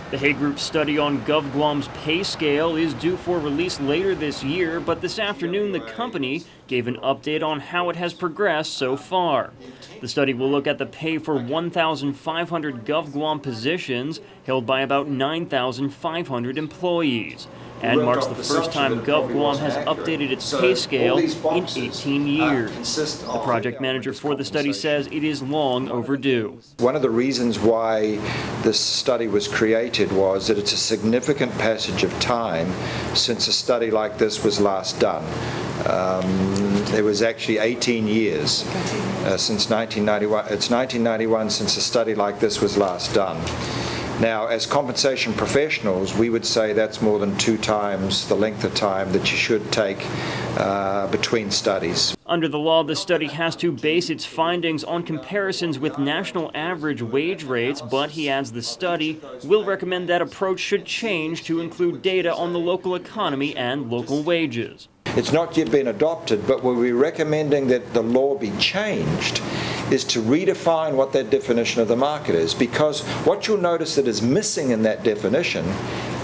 The Hay Group's study on GovGuam's pay scale is due for release later this year, but this afternoon the company gave an update on how it has progressed so far. The study will look at the pay for 1,500 GovGuam positions held by about 9,500 employees, and marks the first time GovGuam has updated its pay scale in 18 years. The project manager for the study says it is long overdue. One of the reasons why this study was created was that it's a significant passage of time since a study like this was last done. It was actually 18 years since 1991. It's 1991 since a study like this was last done. Now, as compensation professionals, we would say that's more than 2 times the length of time that you should take between studies. Under the law, the study has to base its findings on comparisons with national average wage rates, but he adds the study will recommend that approach should change to include data on the local economy and local wages. It's not yet been adopted, but what we're recommending that the law be changed is to redefine what that definition of the market is, because what you'll notice that is missing in that definition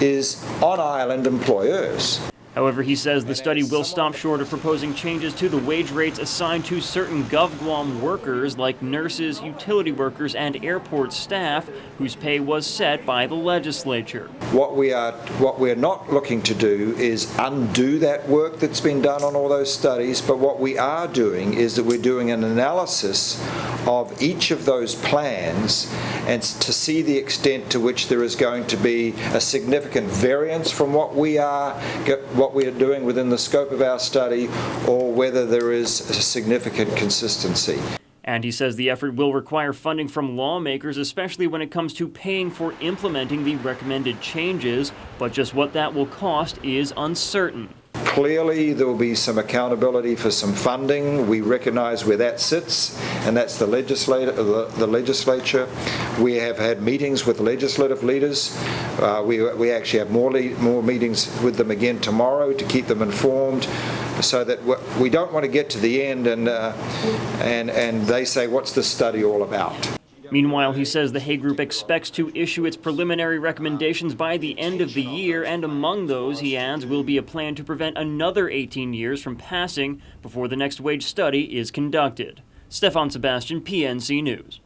is on-island employers. However, he says the study will stop short of proposing changes to the wage rates assigned to certain GovGuam workers like nurses, utility workers, and airport staff whose pay was set by the legislature. What we're not looking to do is undo that work that's been done on all those studies, but what we are doing is that we're doing an analysis of each of those plans and to see the extent to which there is going to be a significant variance from what we are doing within the scope of our study, or whether there is a significant consistency. And he says the effort will require funding from lawmakers, especially when it comes to paying for implementing the recommended changes, but just what that will cost is uncertain. Clearly, there will be some accountability for some funding. We recognize where that sits, and that's the legislature. We have had meetings with legislative leaders. We actually have more meetings with them again tomorrow to keep them informed, so that we don't want to get to the end and they say, what's this study all about? Meanwhile, he says the Hay Group expects to issue its preliminary recommendations by the end of the year, and among those, he adds, will be a plan to prevent another 18 years from passing before the next wage study is conducted. Stefan Sebastian, PNC News.